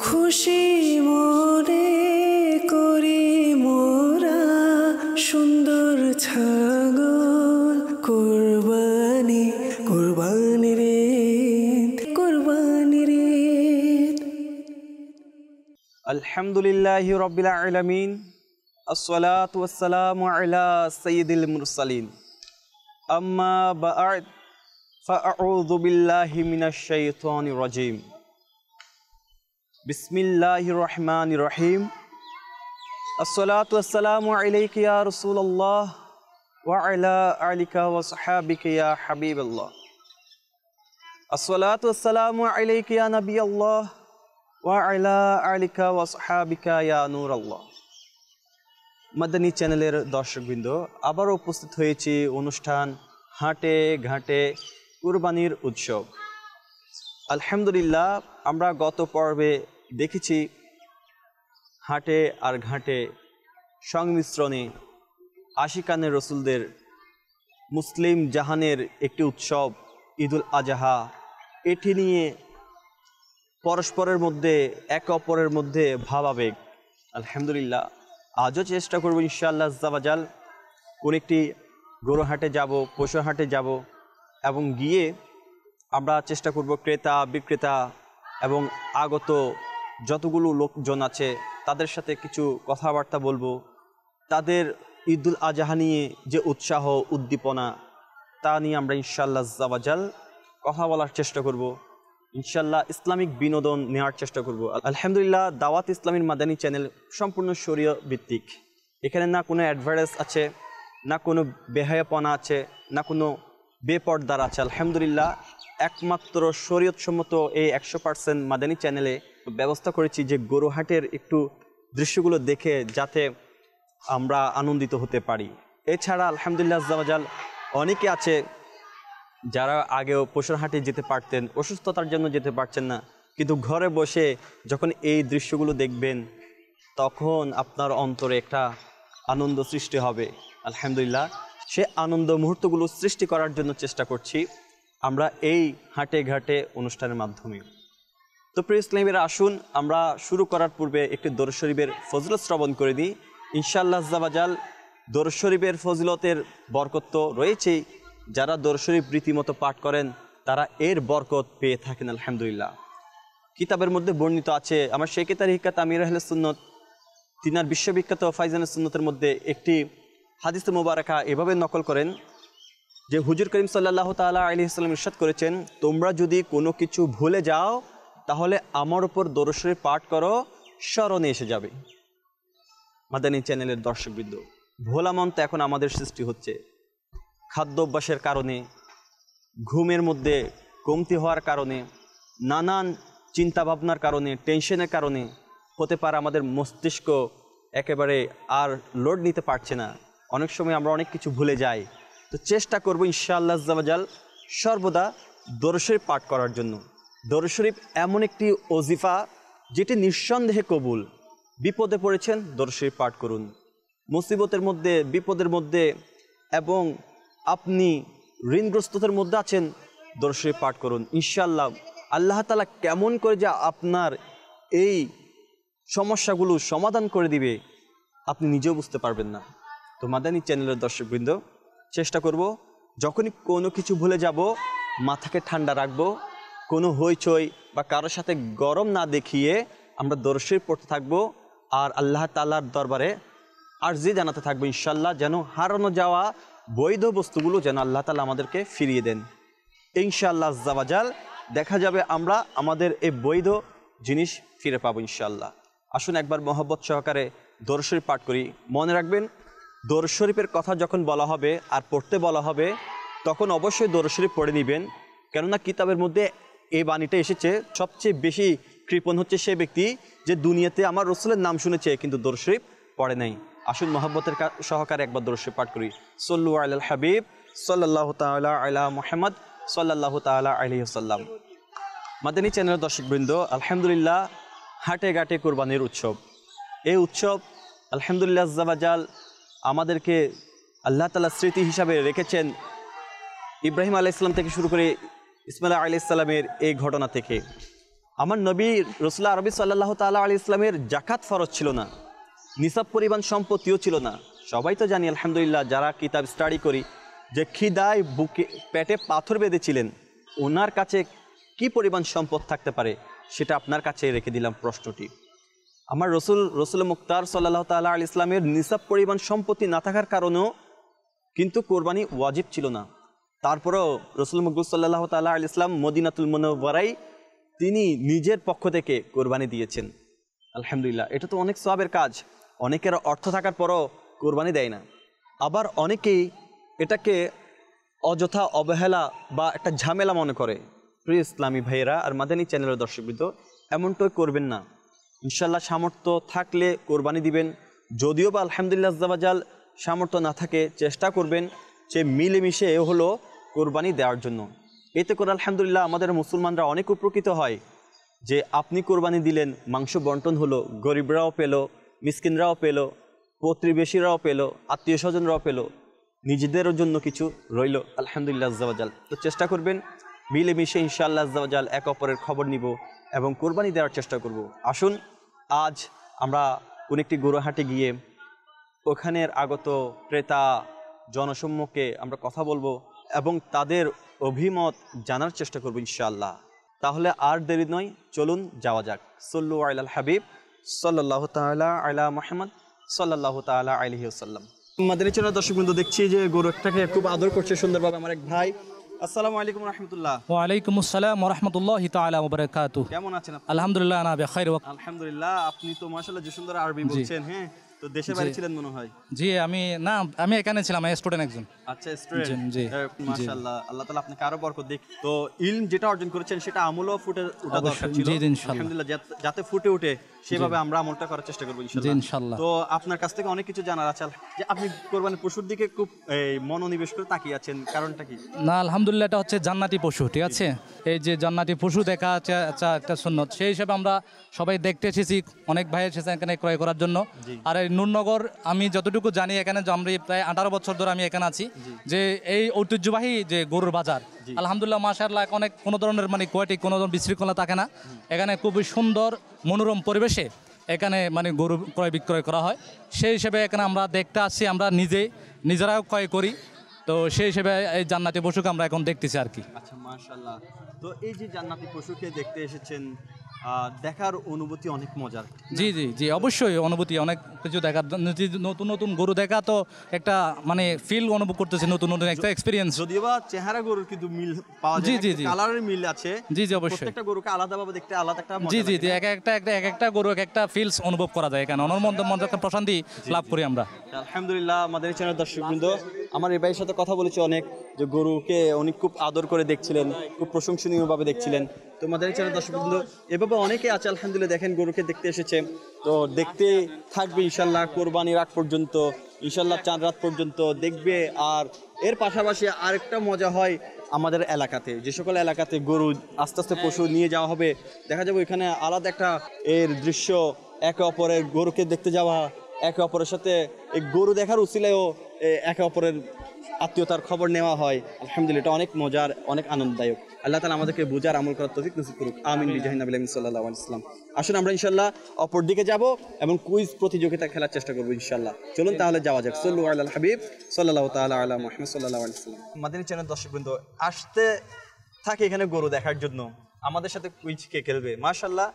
খুশি মনে করি মোরা সুন্দর ছাগল কুরবানি কুরবানি রে কুরবানি রে। আলহামদুলিল্লাহি রাব্বিল আলামিন, আসসালাতু ওয়াসসালামু আলা সাইয়্যিদিল মুরসালিন, আম্মা বা'দ, ফাআউযু বিল্লাহি মিনাশ শাইতানির রাজীম। বিসমিল্লাহির রহমানির রহিম। আসসালাতু ওয়াসসালামু আলাইকা ইয়া রাসূলুল্লাহ ওয়া আলা আলিকা ওয়া সাহবিকা ইয়া হাবিবাল্লাহ। আসসালাতু ওয়াসসালামু আলাইকা ইয়া নাবিয়াল্লাহ ওয়া আলা আলিকা ওয়া সাহবিকা ইয়া নূরাল্লাহ। মাদানী চ্যানেলের দর্শকবৃন্দ, আবারও উপস্থিত হয়েছি অনুষ্ঠান হাটে ঘাটে কুরবানির উৎসব। আলহামদুলিল্লাহ, আমরা গত পর্বে দেখেছি হাটে আর ঘাটে সংমিশ্রণে আশিকানে রসুলদের মুসলিম জাহানের একটি উৎসব ঈদুল আজহা, এটি নিয়ে পরস্পরের মধ্যে একে অপরের মধ্যে ভাবাবেগ। আলহামদুলিল্লাহ, আজও চেষ্টা করব ইনশাআল্লাহ আজ্জাওয়াজাল কোন একটি গরু হাটে যাব, পশু হাটে যাব এবং গিয়ে আমরা চেষ্টা করব ক্রেতা বিক্রেতা এবং আগত যতগুলো লোকজন আছে তাদের সাথে কিছু কথাবার্তা বলবো। তাদের ঈদুল আজহা নিয়ে যে উৎসাহ উদ্দীপনা, তা নিয়ে আমরা ইনশাআল্লাহ আজ্জাওয়াজাল কথা বলার চেষ্টা করব। ইনশাআল্লাহ ইসলামিক বিনোদন নেওয়ার চেষ্টা করব। আলহামদুলিল্লাহ, দাওয়াত ইসলামীর মাদানী চ্যানেল সম্পূর্ণ শরীয় ভিত্তিক। এখানে না কোনো অ্যাডভার্টাইজ আছে, না কোনো বেহায়াপনা আছে, না কোনো বেপর্দার আছে। আলহামদুলিল্লাহ, একমাত্র শরীয়তসম্মত এই 100% মাদানী চ্যানেলে ব্যবস্থা করেছি যে গরুহাটের একটু দৃশ্যগুলো দেখে যাতে আমরা আনন্দিত হতে পারি। এছাড়া আলহামদুলিল্লাহ আজ্জাওয়াজাল অনেকে আছে যারা আগেও পশুর হাটে যেতে পারতেন, অসুস্থতার জন্য যেতে পারছেন না, কিন্তু ঘরে বসে যখন এই দৃশ্যগুলো দেখবেন তখন আপনার অন্তরে একটা আনন্দ সৃষ্টি হবে। আলহামদুলিল্লাহ, সে আনন্দ মুহূর্তগুলো সৃষ্টি করার জন্য চেষ্টা করছি আমরা এই হাটে ঘাটে অনুষ্ঠানের মাধ্যমে। তো প্রিয় ইসলামীরা, আসুন আমরা শুরু করার পূর্বে একটি দরুদ শরীফের ফজিলত শ্রবণ করে দিই। ইনশাআল্লাহ আজ্জাওয়াজাল দরুদ শরীফের ফজিলতের বরকত তো রয়েছেই, যারা দরুদ শরীফ রীতিমতো পাঠ করেন তারা এর বরকত পেয়ে থাকেন। আলহামদুলিল্লাহ, কিতাবের মধ্যে বর্ণিত আছে, আমার শেখে তারিকাত আমির আহলে সুন্নত তিনার বিশ্ববিখ্যাত ফাইজানে সুন্নতের মধ্যে একটি হাদিস মুবারাকা এভাবে নকল করেন যে হুজুর করিম সাল্লাল্লাহু তাআলা আলাইহি ওয়াসাল্লাম ইরশাদ করেছেন, তোমরা যদি কোনো কিছু ভুলে যাও তাহলে আমার উপর দরুদ শরীফ পাঠ করো, স্মরণে এসে যাবে। মাদানী চ্যানেলের দর্শকবৃন্দ, ভোলা মন তো এখন আমাদের সৃষ্টি হচ্ছে খাদ্য অভ্যাসের কারণে, ঘুমের মধ্যে কমতি হওয়ার কারণে, নানান চিন্তা ভাবনার কারণে, টেনশনের কারণে হতে পারে আমাদের মস্তিষ্ক একেবারে আর লোড নিতে পারছে না। অনেক সময় আমরা অনেক কিছু ভুলে যাই। তো চেষ্টা করব ইনশাআল্লাহ আজ্জাওয়াজাল সর্বদা দরুদ শরীফ পাঠ করার জন্য। দরুদ শরীফ এমন একটি ওজিফা যেটি নিঃসন্দেহে কবুল। বিপদে পড়েছেন, দরুদ শরীফ পাঠ করুন। মুসিবতের মধ্যে, বিপদের মধ্যে এবং আপনি ঋণগ্রস্ততার মধ্যে আছেন, দরুদ শরীফ পাঠ করুন। ইনশাআল্লাহ আল্লাহ তাআলা কেমন করে যে আপনার এই সমস্যাগুলো সমাধান করে দিবে আপনি নিজেও বুঝতে পারবেন না। তো মাদানী চ্যানেলের দর্শকবৃন্দ, চেষ্টা করব যখনই কোনো কিছু ভুলে যাব মাথাকে ঠান্ডা রাখবো, কোনো হইচই বা কারোর সাথে গরম না দেখিয়ে আমরা দরুদ শরীফ পড়তে থাকবো আর আল্লাহ তাআলার দরবারে আরজি জানাতে থাকবো ইনশাআল্লাহ যেন হারানো যাওয়া বৈধ বস্তুগুলো যেন আল্লাহ তাআলা আমাদেরকে ফিরিয়ে দেন। ইনশাআল্লাহ আজ্জাওয়াজাল দেখা যাবে আমরা আমাদের এই বৈধ জিনিস ফিরে পাবো ইনশাআল্লাহ। আসুন একবার মহব্বত সহকারে দরুদ শরীফ পাঠ করি। মনে রাখবেন, দরুদ শরীফের কথা যখন বলা হবে আর পড়তে বলা হবে তখন অবশ্যই দরুদ শরীফ পড়ে নেবেন, কেননা কিতাবের মধ্যে এই বাণীটা এসেছে সবচেয়ে বেশি কৃপণ হচ্ছে সে ব্যক্তি যে দুনিয়াতে আমার রাসূলের নাম শুনেছে কিন্তু দরুদ শরীফ পড়ে নাই। আসুন মহব্বতের সহকারে একবার দরুদ শরীফ পাঠ করি। সল্লু আলাল হাবিব সাল্লাল্লাহু তাআলা আলা মুহাম্মদ সাল্লাল্লাহু তাআলা আলাইহি ওয়াসাল্লাম। মাদানী চ্যানেলের দর্শকবৃন্দ, আলহামদুলিল্লাহ হাটে ঘাটে কুরবানির উৎসব। এই উৎসব আলহামদুলিল্লাহ আজ্জাওয়াজাল আমাদেরকে আল্লাহ তাআলা স্মৃতি হিসাবে রেখেছেন ইব্রাহিম আলাইহিস সালাম থেকে শুরু করে ইসমাইল আলাইহিস সালামের এই ঘটনা থেকে। আমার নবী রাসূলুল্লাহ আরবি সাল্লাল্লাহু তাআলা আলাইহি ইসলামের জাকাত ফরজ ছিল না, নিসাব পরিমাণ সম্পত্তিও ছিল না। সবাই তো জানি আলহামদুলিল্লাহ, যারা কিতাব স্টাডি করি, যে খিদায় বুকে পেটে পাথর বেঁধেছিলেন, ওনার কাছে কি পরিমাণ সম্পদ থাকতে পারে সেটা আপনার কাছে রেখে দিলাম প্রশ্নটি। আমার রসুল মুক্তার সাল্লাল্লাহু তাআলা আলাইহি ইসলামের নিসাব পরিমাণ সম্পত্তি না থাকার কারণেও কিন্তু কোরবানি ওয়াজিব ছিল না। তারপরেও রসুল মুকবুল সাল্লাল্লাহু তাআলা আলাইহি ইসলাম মদিনাতুল মুনাওয়ারায় তিনি নিজের পক্ষ থেকে কোরবানি দিয়েছেন। আলহামদুলিল্লাহ, এটা তো অনেক সওয়াবের কাজ। অনেকের অর্থ থাকার পরও কোরবানি দেয় না, আবার অনেকেই এটাকে অযথা অবহেলা বা একটা ঝামেলা মনে করে। প্রিয় ইসলামী ভাইয়েরা আর মাদানী চ্যানেলের দর্শকবৃন্দ, এমনটাই করবেন না। ইনশাল্লাহ সামর্থ্য থাকলে কোরবানি দিবেন, যদিও বা আলহামদুলিল্লাহ আজ্জা ওয়াজাল সামর্থ্য না থাকে চেষ্টা করবেন যে মিলেমিশে হলো কোরবানি দেওয়ার জন্য। এতে করে আলহামদুলিল্লাহ আমাদের মুসলমানরা অনেক উপকৃত হয় যে আপনি কোরবানি দিলেন, মাংস বন্টন হলো, গরিবরাও পেল, মিসকিনরাও পেল, প্রতিবেশীরাও পেল, আত্মীয় স্বজনরাও পেল, নিজেদেরও জন্য কিছু রইল আলহামদুলিল্লাহ আজ্জা ওয়াজাল। তো চেষ্টা করবেন মিলেমিশে ইনশাআল্লাহ আজ্জা ওয়াজাল একে অপরের খবর নিব এবং কোরবানি দেওয়ার চেষ্টা করব। আসুন আজ আমরা কোন একটি গরুহাটে গিয়ে ওখানের আগত ক্রেতা জনসম্মুখে আমরা কথা বলবো এবং তাদের অভিমত জানার চেষ্টা করবো ইনশাআল্লাহ। তাহলে আর দেরি নয়, চলুন যাওয়া যাক। সল্লু আলাল হাবিব সাল্লাল্লাহু তাআলা আলা মুহাম্মদ সাল্লাল্লাহু তাআলা আলাইহি ওয়াসাল্লাম। মাদানী চ্যানেলের দর্শকবৃন্দ, দেখছি যে গরুটাকে খুব আদর করছে সুন্দরভাবে আমার এক ভাই। আসসালামু আলাইকুম ওয়া রাহমাতুল্লাহ। ওয়া আলাইকুম আসসালাম ওয়া রাহমাতুল্লাহি তাআলা ওয়া বারাকাতুহু। কেমন আছেন আপনি? আলহামদুলিল্লাহ আনা বিখাইর। আলহামদুলিল্লাহ, আপনি তো মাশাআল্লাহ যে সুন্দর আরবি বলছেন। হ্যাঁ, তো দেশের বাইরে ছিলেন মনে হয়। জি, আমি এখানে ছিলাম, স্টুডেন্ট একজন। আচ্ছা, স্টুডেন্ট। জি, মাশাআল্লাহ, আল্লাহ তাআলা আপনাকে আরো বরকত দিক। তো ইলম যেটা অর্জন করেছেন সেটা আমলও ফুটে ওঠা দরকার ছিল। জি ইনশাআল্লাহ। আলহামদুলিল্লাহ, যাতে ফুটে ওঠে সেভাবে আমরা আমলটা করার চেষ্টা করব ইনশাআল্লাহ। জি ইনশাআল্লাহ। তো আপনার কাছ থেকে অনেক কিছু জানার আছে যে আপনি কোরবানির পশুর দিকে খুব মনোনিবেশ করে তাকিয়ে আছেন, কারণটা কি? না, আলহামদুলিল্লাহ, এটা হচ্ছে জান্নাতি পশু, ঠিক আছে? এই যে জান্নাতি পশু দেখা একটা সুন্নত, সেই হিসেবে আমরা সবাই দেখতে এসেছি, অনেক ভাই এসেছে এখানে ক্রয় করার জন্য। আর এই নূরনগর আমি যতটুকু জানি, এখানে আমরা প্রায় 18 বছর ধরে আমি এখানে আছি, যে এই ঐতিহ্যবাহী যে গরুর বাজার, আলহামদুলিল্লাহ মাশাআল্লাহ, অনেক কোনো ধরনের মানে কোয়ালিটি কোনো ধরনের বিশৃঙ্খলা থাকে না। এখানে খুবই সুন্দর মনোরম পরিবেশে এখানে মানে গরু ক্রয় বিক্রয় করা হয়। সেই হিসেবে এখানে আমরা দেখতে আসছি, আমরা নিজেরাও ক্রয় করি। তো সেই হিসেবে এই জান্নাতি পশুকে আমরা এখন দেখতেছি আর কি। আচ্ছা, মাশাআল্লাহ। তো এই যে জান্নাতি পশুকে দেখতে এসেছেন, দেখার অনুভূতি অনেক মজার। জি জি জি, অবশ্যই অনুভূতি অনেক কিছু দেখার, নতুন নতুন গরু দেখা তো একটা মানে ফিল অনুভব করতেছি, নতুন নতুন একটা এক্সপিরিয়েন্স। যদিও বা চেহারা গরুর কিন্তু মিল পাওয়া যায়, জি জি, কালারের মিল আছে। জি জি, অবশ্যই। প্রত্যেকটা গরুকে আলাদাভাবে দেখতে আলাদা একটা মজা জি জি জি, লাগে। এক একটা গরু এক একটা ফিলস অনুভব করা যায় এখানে, অনর মধ্যে একটা প্রশান্তি লাভ করি আমরা। আলহামদুলিল্লাহ, আমাদের চ্যানেল দর্শকবৃন্দ, আমার এই ভাইয়ের সাথে কথা বলেছি অনেক, যে গরুকে উনি খুব আদর করে দেখছিলেন, খুব প্রশংসনীয়ভাবে দেখছিলেন। তো আমাদের চ্যানেল দর্শকবৃন্দ এভাবে অনেকে আছে আলহামদুলিল্লাহ, দেখেন গরুকে দেখতে এসেছে, তো দেখতে থাকবে ইনশাল্লাহ কোরবানির আগ পর্যন্ত, ইনশাল্লাহ চাঁদ রাত পর্যন্ত দেখবে। আর এর পাশাপাশি আরেকটা মজা হয় আমাদের এলাকাতে, যে সকল এলাকাতে গরু আস্তে আস্তে পশু নিয়ে যাওয়া হবে, দেখা যাবে ওইখানে আলাদা একটা এর দৃশ্য, একে অপরের গরুকে দেখতে যাওয়া, একে অপরের সাথে এই গরু দেখার উছিলায়ও একে অপরের আত্মীয়তার খবর নেওয়া হয়। আলহামদুলিল্লাহ, এটা অনেক মজার, অনেক আনন্দদায়ক। আল্লাহ তাআলা আমাদেরকে বুঝার আমল করার তৌফিক নসিব করুক, আমিন বিজাহি নবী সাল্লাল্লাহু আলাইহি ওয়াসাল্লাম। আসুন আমরা ইনশাআল্লাহ অপর দিকে যাব এবং কুইজ প্রতিযোগিতা খেলার চেষ্টা করব ইনশাআল্লাহ। চলুন তাহলে যাওয়া যাক। সাল্লু আলাল হাবিব সাল্লাল্লাহু তাআলা আলা মুহাম্মদ সাল্লাল্লাহু আলাইহি ওয়াসাল্লাম। মাদানী চ্যানেল দর্শকবৃন্দ আসতে থাকে এখানে গরু দেখার জন্য, আমাদের সাথে কুইজ কে খেলবে। মাশাআল্লাহ,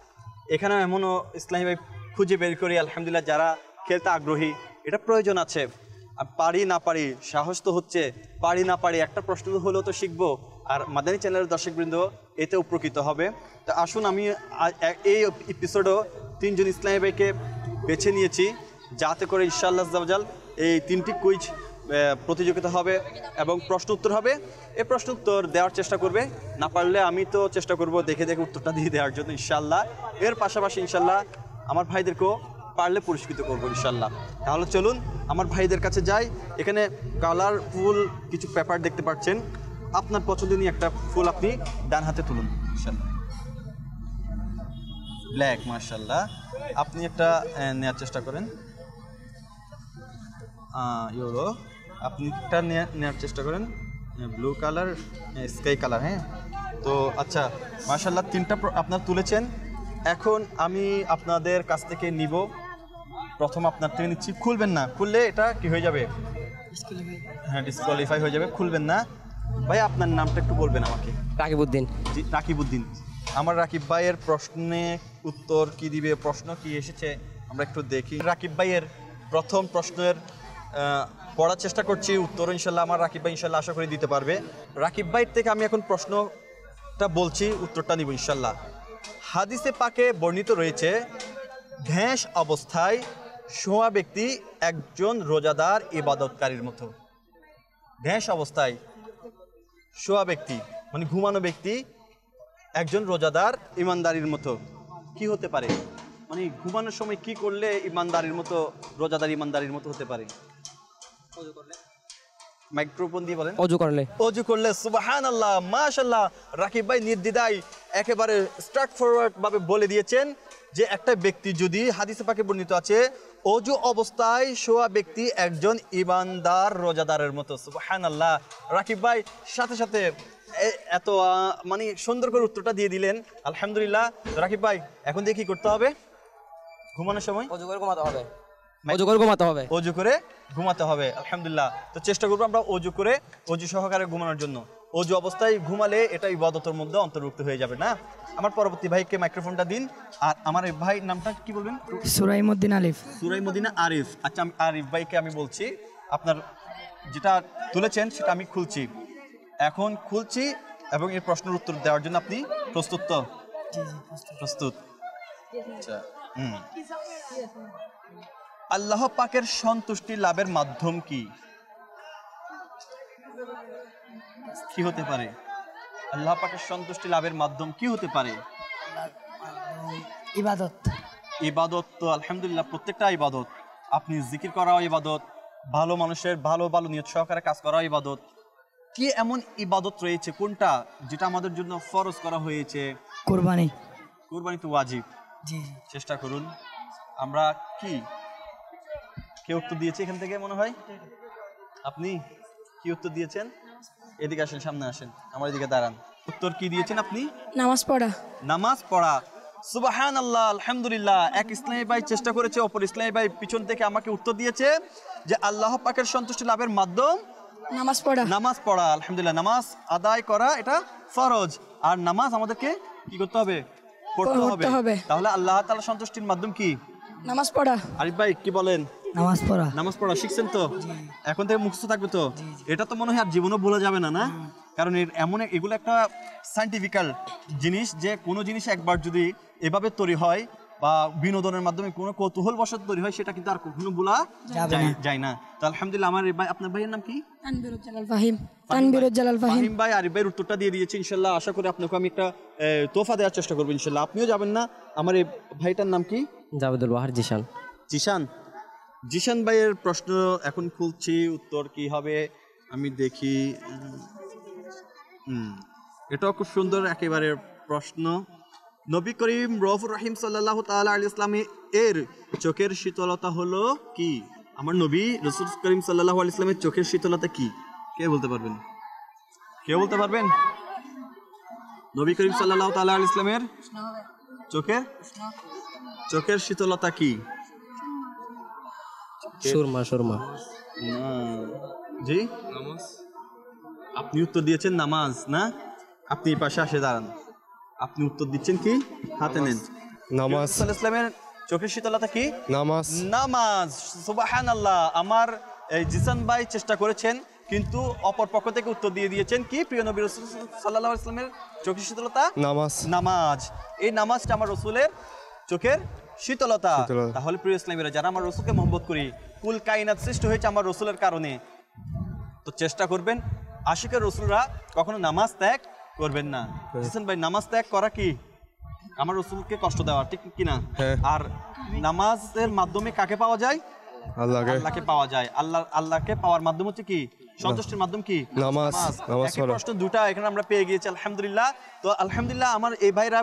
এখানে এমনও ইসলামী ভাই খুঁজে বের করি আলহামদুলিল্লাহ, যারা খেলতে আগ্রহী। এটা প্রয়োজন আছে, পারি না পারি সাহস তো হচ্ছে, পারি না পারি একটা প্রশ্ন হলেও তো শিখবো, আর মাদানী চ্যানেলের দর্শকবৃন্দ এতে উপকৃত হবে। তো আসুন, আমি এই এপিসোডও 3 জন ইসলামী ভাইকে বেছে নিয়েছি, যাতে করে ইনশাআল্লাহ আজ্জাওয়াজাল এই 3টি কুইজ প্রতিযোগিতা হবে এবং প্রশ্ন উত্তর হবে। এই প্রশ্ন উত্তর দেওয়ার চেষ্টা করবে, না পারলে আমি তো চেষ্টা করব দেখে দেখে উত্তরটা দিয়ে দেওয়ার জন্য ইনশাআল্লাহ। এর পাশাপাশি ইনশাআল্লাহ আমার ভাইদেরকেও পারলে পুরস্কৃত করবো ইনশাআল্লাহ। তাহলে চলুন আমার ভাইদের কাছে যাই। এখানে কালারফুল কিছু পেপার দেখতে পাচ্ছেন, আপনার পছন্দনীয় একটা ফুল আপনি ডান হাতে তুলুন ইনশাআল্লাহ। ব্ল্যাক, মাশাআল্লাহ, আপনি একটা নেওয়ার চেষ্টা করেন। ইয়েলো, আপনি একটা নেওয়ার চেষ্টা করেন। Blue colour, sky colour. হ্যাঁ, তো আচ্ছা, মাশাআল্লাহ 3টা আপনার তুলেছেন। এখন আমি আপনাদের কাছ থেকে নিব, প্রথম আপনার থেকে নিচ্ছি। খুলবেন না, খুললে এটা কি হয়ে যাবে? হ্যাঁ, ডিসকোয়ালিফাই হয়ে যাবে। খুলবেন না। ভাই আপনার নামটা একটু বলবেন আমাকে। রাকিবউদ্দিন। জি, রাকিবউদ্দিন। আমার রাকিব ভাইয়ের প্রশ্নে উত্তর কি দিবে, প্রশ্ন কি এসেছে আমরা একটু দেখি। রাকিব ভাইয়ের প্রথম প্রশ্নের পড়ার চেষ্টা করছি, উত্তর ইনশাল্লাহ আমার রাকিব ভাই ইনশাল্লাহ আশা করি দিতে পারবে। রাকিব ভাইয়ের থেকে আমি এখন প্রশ্নটা বলছি, উত্তরটা নিব ইনশাল্লাহ। হাদিসে পাকে বর্ণিত রয়েছে, ধ্যাস অবস্থায় শোয়া ব্যক্তি একজন রোজাদার ইবাদতকারীর মতো। ধ্যাস অবস্থায় শোয়া ব্যক্তি মানে ঘুমানো ব্যক্তি একজন রোজাদার ইমানদারির মতো কি হতে পারে? মানে ঘুমানোর সময় কি করলে ইমানদারির মতো, রোজাদার ইমানদারির মতো হতে পারে? মাইক্রোফোন দিয়ে বলেন। অজু করলে। অজু করলে। সুবহানাল্লাহ, মাশাআল্লাহ। রাকিব ভাই নির্দ্বিধায় একেবারে স্ট্রেট ফরওয়ার্ড ভাবে বলে দিয়েছেন যে একটা ব্যক্তি যদি, হাদিসে পাকে বর্ণিত আছে, অজু অবস্থায় শোয়া ব্যক্তি একজন ইমানদার রোজাদারের মতো। সুবহানাল্লাহ। রাকিব ভাই সাথে সাথে এত মানে সুন্দর করে উত্তরটা দিয়ে দিলেন, আলহামদুলিল্লাহ। রাকিব ভাই এখন দিয়ে কি করতে হবে? ঘুমানোর সময় অজু করে ঘুমাতে হবে। অজু করে ঘুমাতে হবে। অজু করে ঘুমাতে হবে, আলহামদুলিল্লাহ। তো চেষ্টা করবো আমরা অজু করে, অজু সহকারে ঘুমানোর জন্য। অজু অবস্থায় ঘুমালে এটা ইবাদতের মধ্যে অন্তর্ভুক্ত হয়ে যাবে না। আমার পরবর্তী ভাইকে মাইক্রোফোনটা দিন। আর আমার এই ভাই নামটা কি বলবেন? সুরাইমউদ্দিন আলিফ। সুরাইমউদ্দিন আরিফ। আচ্ছা, আমি আরিফ ভাইকে আমি বলছি, আপনার যেটা তুলেছেন সেটা আমি খুলছি, এখন খুলছি, এবং এই প্রশ্নের উত্তর দেওয়ার জন্য আপনি প্রস্তুত তো? প্রস্তুত। আচ্ছা, আল্লাহ পাকের সন্তুষ্টি লাভের মাধ্যম কি? কি হতে পারে? আল্লাহ পাকের সন্তুষ্টি লাভের মাধ্যম কি হতে পারে? ইবাদত। ইবাদত তো আলহামদুলিল্লাহ প্রত্যেকটা ইবাদত। আপনি জিকির করাও ইবাদত, ভালো মানুষের ভালো ভালো নিয়ত সহকারে কাজ করাও ইবাদত। কি এমন ইবাদত রয়েছে কোনটা যেটা আমাদের জন্য ফরজ করা হয়েছে? কুরবানি। কুরবানি তো ওয়াজিব। জি। চেষ্টা করুন। আমরা কি, কে উত্তর দিয়েছে এখান থেকে মনে হয়? আপনি কি উত্তর দিয়েছেন? এদিকে আসেন, সামনে আসেন, আমার এদিকে দাঁড়ান। উত্তর কি দিয়েছেন আপনি? নামাজ পড়া। নামাজ পড়া। সুবহানাল্লাহ, আলহামদুলিল্লাহ। এক ইসলামী ভাই চেষ্টা করেছে, অপর ইসলামী ভাই পিছন থেকে আমাকে উত্তর দিয়েছে যে আল্লাহ পাকের সন্তুষ্টি লাভের মাধ্যম নামাজ পড়া। নামাজ পড়া, আলহামদুলিল্লাহ। নামাজ আদায় করা এটা ফরজ, আর নামাজ আমাদেরকে কি করতে হবে? পড়তে হবে। তাহলে আল্লাহ তাআলার সন্তুষ্টির মাধ্যম কি? নামাজ পড়া। আরিফ ভাই কি বলেন? নামাজ পড়া। নামাজ পড়া শিখছেন তো? এখন থেকে মুখস্থ থাকবে তো? এটা তো মনে হয় আর জীবনও ভোলা যাবে না, না? কারণ এমন এগুলো একটা সায়েন্টিফিক্যাল জিনিস, যে কোনো জিনিস একবার যদি এভাবে তৈরি হয় বা বিনোদনের মাধ্যমে কোনো কৌতূহল বশত তৈরি হয়, সেটা কিন্তু আর কখনো ভোলা যায় না। তো আলহামদুলিল্লাহ। আমার ভাই, আপনার ভাইয়ের নাম কি? তানভীরুজ্জালাল ফাহিম। তানভীরুজ্জালাল ফাহিম। ফাহিম ভাই আরিফ ভাইয়ের উত্তরটা দিয়ে দিয়েছে ইনশাআল্লাহ। আশা করি আপনাকে আমি একটা তোফা দেওয়ার চেষ্টা করবো ইনশাআল্লাহ। আপনিও যাবেন না। আমার এই ভাইটার নাম কি? জাবেদুল বাহার জিশান। জিশান। জিশান ভাইয়ের প্রশ্ন এখন খুলছি, উত্তর কি হবে আমি দেখি। এটাও খুব সুন্দর একেবারে প্রশ্ন। নবী করিম রউফুর রহিম সাল্লাল্লাহু তাআলা আলাইহি ওয়াসাল্লাম এর চোখের শীতলতা হলো কি? আমার নবী রাসূল করিম সাল্লাল্লাহু আলাইহি ওয়াসাল্লামের চোখের শীতলতা কি? কে বলতে পারবেন? কে বলতে পারবেন? নবী করিম সাল্লাল্লাহু তাআলা আলাইহি ওয়াসাল্লামের চোখের শীতলতা কি? সুরমা। সুরমা। জি, নামাজ। আপনি উত্তর দিয়েছেন নামাজ, না? আপনি পাশে আসে দাঁড়ান। আপনি উত্তর দিচ্ছেন কি? হাতে নেন। নামাজ। ইসলামের চোখের শীতলতা কি? নামাজ। নামাজ। সুবহানাল্লাহ। আমার এই জিসান ভাই চেষ্টা করেছেন, কিন্তু অপর পক্ষ থেকে উত্তর দিয়ে দিয়েছেন কি? প্রিয় নবী রাসূল সাল্লাল্লাহু আলাইহি ওয়াসাল্লামের চোখের শীতলতা নামাজ। নামাজ। এই নামাজটা আমার রাসূলের চোখের শীতলতা। তাহলে প্রিয় ইসলামীরা, যারা আমার রাসূলকে মহব্বত করি, কুল কায়নাত সৃষ্টি হয়েছে আমার রাসূলের কারণে, তো চেষ্টা করবেন আশিকের রাসূলরা কখনো নামাজ ত্যাগ করবেন না। জিসান ভাই, নামাজ ত্যাগ করা কি? আমার রাসূলকে কষ্ট দেওয়া, ঠিক কি না? আর নামাজের মাধ্যমে কাকে পাওয়া যায়? আল্লাহকে পাওয়া যায়। আল্লাহকে পাওয়ার মাধ্যম হচ্ছে কি? সন্তুষ্টির মাধ্যম কি? নামাজ। প্রশ্ন দুটা এখানে আমরা পেয়ে গিয়েছি, আলহামদুলিল্লাহ। তো আলহামদুলিল্লাহ, আমার এই ভাইরা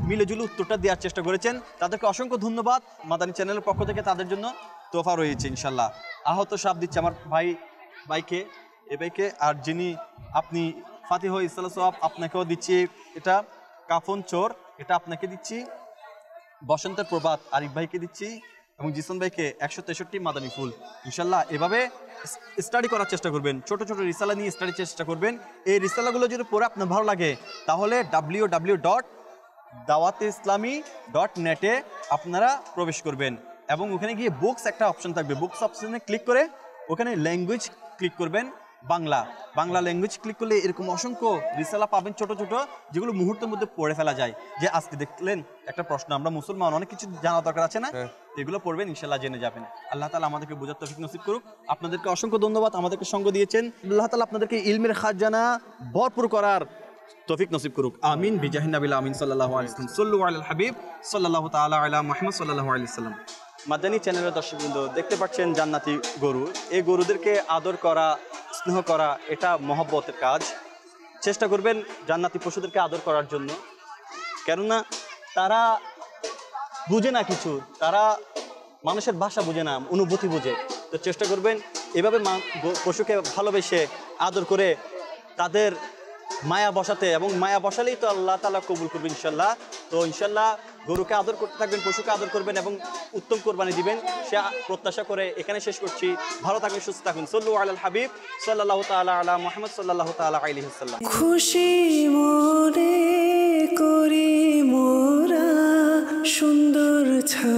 মিলে জুলে উত্তরটা দেওয়ার চেষ্টা করেছেন, তাদেরকে অসংখ্য ধন্যবাদ। মাদানী চ্যানেলের পক্ষ থেকে তাদের জন্য তোফা রয়েছে ইনশাল্লাহ। আহত সাপ দিচ্ছে আমার ভাইকে, আর যিনি আপনি ফাতিহ ইসলাম সোয়াব আপনাকেও দিচ্ছি, এটা কাফন চোর এটা আপনাকে দিচ্ছি, বসন্তের প্রভাত আরিফ ভাইকে দিচ্ছি এবং জিসন ভাইকে 163 মাদানী ফুল। ইনশাল্লাহ এভাবে স্টাডি করার চেষ্টা করবেন, ছোট ছোট রিসালা নিয়ে স্টাডি চেষ্টা করবেন। এই রিসালাগুলো যদি পড়ে আপনার ভালো লাগে তাহলে www.dawatislami.net আপনারা প্রবেশ করবেন এবং ওখানে গিয়ে বুকস একটা অপশন থাকবে, বুকস অপশনে ক্লিক করে ওখানে ল্যাঙ্গুয়েজ ক্লিক করবেন, বাংলা ল্যাঙ্গুয়েজ ক্লিক করলে এরকম অসংখ্য রিসালা পাবেন ছোট ছোট, যেগুলো মুহূর্তের মধ্যে পড়ে ফেলা যায়। যে আজকে দেখলেন একটা প্রশ্ন, আমরা মুসলমান অনেক কিছু জানা দরকার আছে না, এগুলো পড়বেন ইনশাল্লাহ জেনে যাবেন। আল্লাহ তাআলা আমাদেরকে বোঝার তৌফিক নসিব করুক। আপনাদেরকে অসংখ্য ধন্যবাদ, আমাদেরকে সঙ্গ দিয়েছেন। আল্লাহ তাআলা আপনাদেরকে ইলমের খাজানা ভরপুর করার তৌফিক নসিব করুক। আমিন বিজাহিন নবিল আমিন সাল্লাল্লাহু আলাইহি ওয়াসাল্লাম। সাল্লু আলাল হাবিব সাল্লাল্লাহু তাআলা আলা মুহাম্মদ সাল্লাল্লাহু আলাইহি ওয়াসাল্লাম। মাদানী চ্যানেলের দর্শকবৃন্দ, দেখতে পাচ্ছেন জান্নাতি গরু। এই গরুদেরকে আদর করা, স্নেহ করা এটা মহব্বতের কাজ। চেষ্টা করবেন জান্নাতি পশুদেরকে আদর করার জন্য, কেননা তারা বুঝে না কিছু, তারা মানুষের ভাষা বুঝে না, অনুভূতি বুঝে। তো চেষ্টা করবেন এভাবে পশুকে ভালোবেসে আদর করে তাদের মায়া বসাতে, এবং মায়া বসালেই তো আল্লাহ তাআলা কবুল করবে ইনশাল্লাহ। তো ইনশাল্লাহ গরুকে আদর করতে থাকবেন, পশুকে আদর করবেন এবং উত্তম কোরবানি দিবেন, সে প্রত্যাশা করে এখানে শেষ করছি। ভালো থাকবেন, সুস্থ থাকুন। সাল্লু আলাল হাবিব সাল্লাল্লাহু তাআলা আলা মুহাম্মদ সাল্লাল্লাহু তাআলা আলাইহি ওয়াসাল্লাম। খুশি মনে করি মোরা সুন্দর ছা